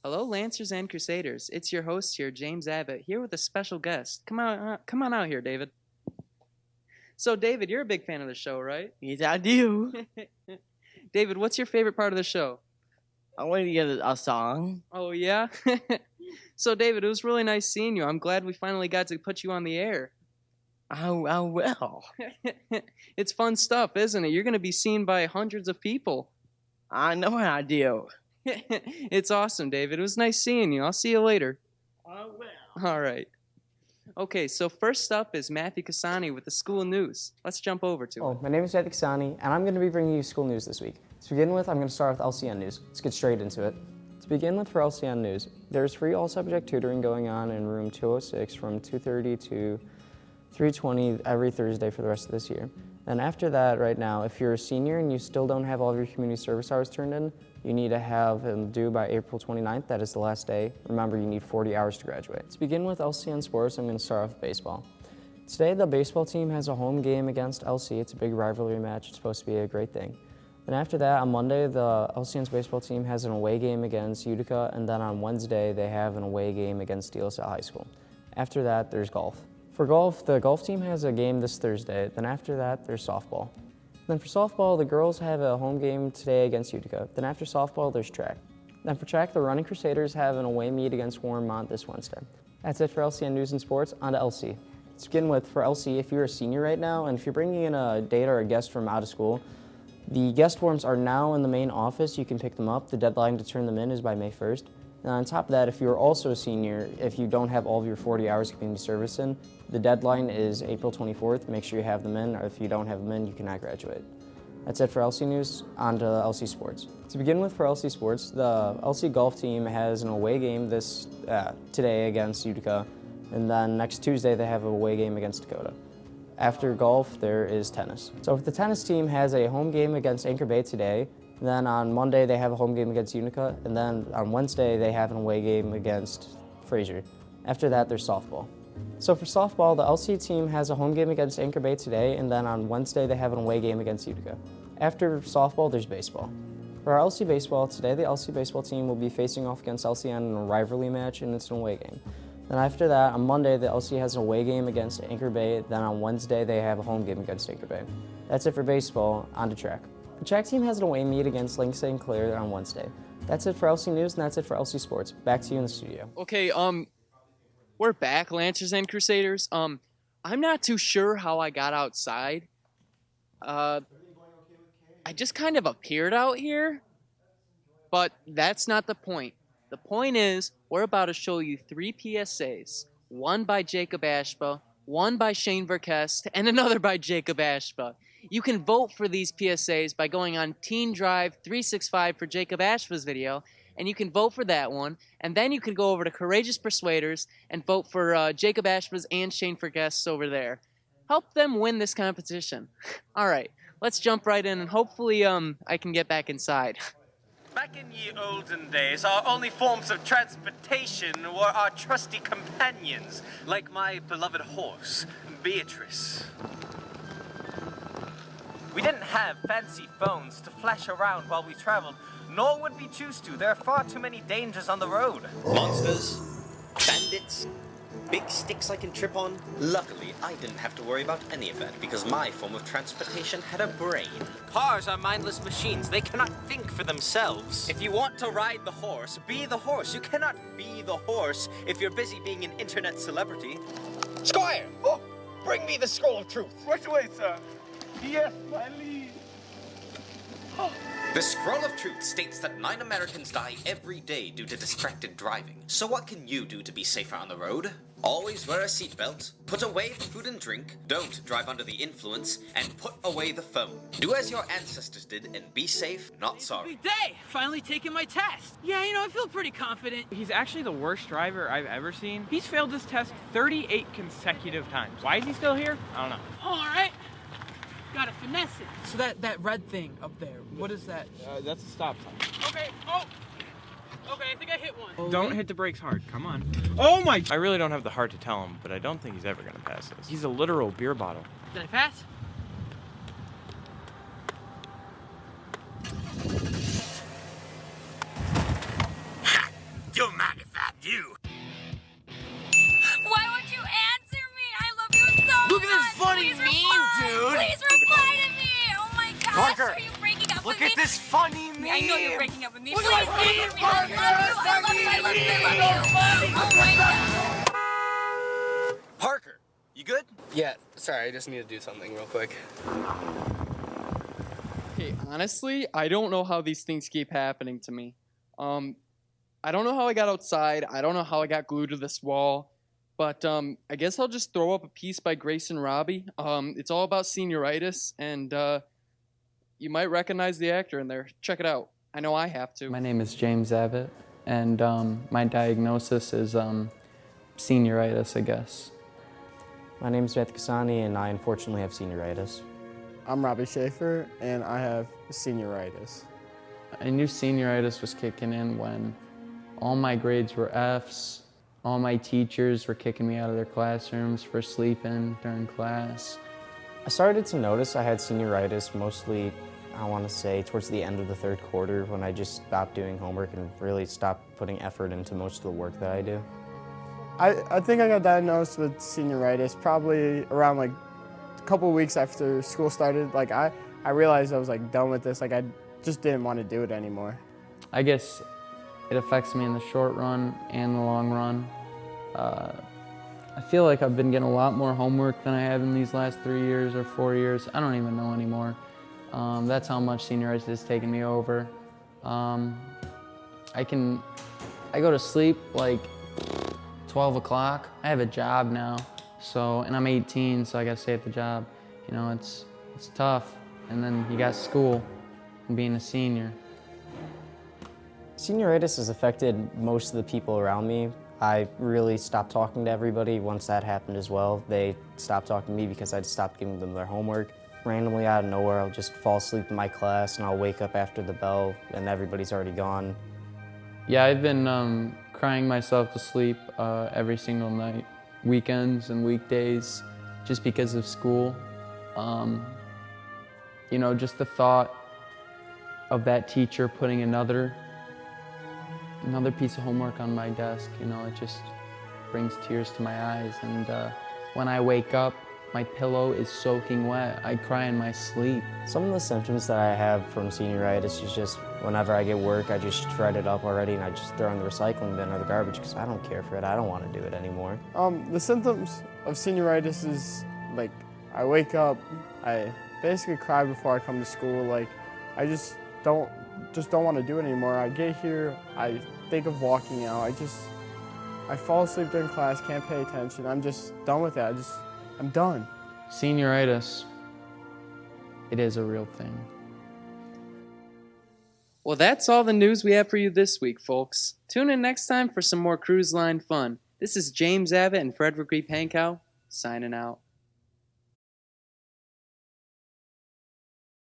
Hello, Lancers and Crusaders. It's your host here, James Abbott, here with a special guest. Come on out here, David. So, David, you're a big fan of the show, right? Yes, I do. David, what's your favorite part of the show? I wanted to get a song. Oh, yeah? So, David, it was really nice seeing you. I'm glad we finally got to put you on the air. I will. It's fun stuff, isn't it? You're going to be seen by hundreds of people. I know I do. It's awesome, David. It was nice seeing you. I'll see you later. I will. All right. Okay, so first up is Matthew Kasani with the school news. Let's jump over to it. My name is Matthew Kasani, and I'm going to be bringing you school news this week. To begin with, I'm going to start with LCN news. Let's get straight into it. To begin with, for LCN news, there's free all-subject tutoring going on in room 206 from 2:30 to 3:20 every Thursday for the rest of this year. And after that, right now, if you're a senior and you still don't have all of your community service hours turned in, you need to have them due by April 29th. That is the last day. Remember, you need 40 hours to graduate. To begin with LCN sports, I'm going to start off with baseball. Today, the baseball team has a home game against LC. It's a big rivalry match. It's supposed to be a great thing. Then after that, on Monday, the LCN's baseball team has an away game against Utica, and then on Wednesday, they have an away game against DeLaSalle High School. After that, there's golf. For golf, the golf team has a game this Thursday. Then after that, there's softball. Then for softball, the girls have a home game today against Utica. Then after softball, there's track. Then for track, the Running Crusaders have an away meet against Warrenmont this Wednesday. That's it for LCN News and Sports. On to LC. To begin with, for LC, if you're a senior right now, and if you're bringing in a date or a guest from out of school, the guest forms are now in the main office. You can pick them up. The deadline to turn them in is by May 1st. And on top of that, if you're also a senior, if you don't have all of your 40 hours of community service in, the deadline is April 24th. Make sure you have them in, or if you don't have them in, you cannot graduate. That's it for LC News. On to LC Sports. To begin with, for LC Sports, the LC golf team has an away game today against Utica, and then next Tuesday they have an away game against Dakota. After golf, there is tennis. So if the tennis team has a home game against Anchor Bay today, then on Monday they have a home game against Utica, and then on Wednesday they have an away game against Fraser. After that, there's softball. So for softball, the LC team has a home game against Anchor Bay today, and then on Wednesday they have an away game against Utica. After softball, there's baseball. For our LC baseball, today the LC baseball team will be facing off against LCN in a rivalry match, and it's an away game. Then after that, on Monday, the LC has an away game against Anchor Bay. Then on Wednesday, they have a home game against Anchor Bay. That's it for baseball. On to track. The track team has an away meet against Link St. Clair on Wednesday. That's it for LC News, and that's it for LC Sports. Back to you in the studio. Okay, we're back, Lancers and Crusaders. I'm not too sure how I got outside. I just kind of appeared out here, but that's not the point. The point is, we're about to show you 3 PSAs. One by Jacob Ashba, one by Shane Verkest, and another by Jacob Ashba. You can vote for these PSAs by going on Teen Drive 365 for Jacob Ashba's video, and you can vote for that one, and then you can go over to Courageous Persuaders and vote for Jacob Ashba's and Shane Verkest's over there. Help them win this competition. All right, let's jump right in, and hopefully I can get back inside. Back in ye olden days, our only forms of transportation were our trusty companions, like my beloved horse, Beatrice. We didn't have fancy phones to flash around while we traveled, nor would we choose to. There are far too many dangers on the road. Monsters, bandits, big sticks I can trip on. Luckily, I didn't have to worry about any of that because my form of transportation had a brain. Cars are mindless machines. They cannot think for themselves. If you want to ride the horse, be the horse. You cannot be the horse if you're busy being an internet celebrity. Squire! Oh, bring me the scroll of truth. Right away, sir. Yes, my liege. The Scroll of Truth states that 9 Americans die every day due to distracted driving. So what can you do to be safer on the road? Always wear a seatbelt, put away the food and drink, don't drive under the influence, and put away the phone. Do as your ancestors did and be safe, not sorry. Big day! Finally taking my test. Yeah, I feel pretty confident. He's actually the worst driver I've ever seen. He's failed this test 38 consecutive times. Why is he still here? I don't know. All right. Gotta finesse it. So that red thing up there, what is that? That's a stop sign. Okay, okay, I think I hit one. Don't hit the brakes hard, come on. Oh my! I really don't have the heart to tell him, but I don't think he's ever gonna pass this. He's a literal beer bottle. Did I pass? Ha! Parker, Are you breaking up look with at me? this funny meme. I know you're breaking up with me. Look Please, at my please, meme, I love you. I love you. I love you. I love you. Oh my God. Parker, you good? Yeah, sorry, I just need to do something real quick. Okay, honestly, I don't know how these things keep happening to me. I don't know how I got outside. I don't know how I got glued to this wall. But I guess I'll just throw up a piece by Grayson Robbie. It's all about senioritis, and you might recognize the actor in there. Check it out. I know I have to. My name is James Abbott, and my diagnosis is senioritis, I guess. My name is Matt Kasani, and I unfortunately have senioritis. I'm Robbie Schaefer, and I have senioritis. I knew senioritis was kicking in when all my grades were Fs. All my teachers were kicking me out of their classrooms for sleeping during class. I started to notice I had senioritis mostly, I want to say, towards the end of the third quarter when I just stopped doing homework and really stopped putting effort into most of the work that I do. I think I got diagnosed with senioritis probably around like a couple weeks after school started. Like I realized I was like done with this. Like I just didn't want to do it anymore. I guess it affects me in the short run and the long run. I feel like I've been getting a lot more homework than I have in these last 3 years or 4 years. I don't even know anymore. That's how much senioritis has taken me over. I go to sleep like 12 o'clock. I have a job now, and I'm 18, so I gotta stay at the job. You know, it's tough. And then you got school and being a senior. Senioritis has affected most of the people around me. I really stopped talking to everybody once that happened as well. They stopped talking to me because I'd stopped giving them their homework. Randomly out of nowhere, I'll just fall asleep in my class and I'll wake up after the bell and everybody's already gone. Yeah, I've been crying myself to sleep every single night, weekends and weekdays, just because of school. You know, just the thought of that teacher putting another piece of homework on my desk, you know, it just brings tears to my eyes. And when I wake up, my pillow is soaking wet. I cry in my sleep. Some of the symptoms that I have from senioritis is just whenever I get work, I just shred it up already and I just throw it in the recycling bin or the garbage because I don't care for it. I don't want to do it anymore. The symptoms of senioritis is like I wake up, I basically cry before I come to school. Like I just don't want to do it anymore. I get here, I think of walking out. I fall asleep during class, can't pay attention. I'm just done with it. I'm done. Senioritis, it is a real thing. Well, that's all the news we have for you this week, folks. Tune in next time for some more cruise line fun. This is James Abbott and Frederick E. Pankow, signing out.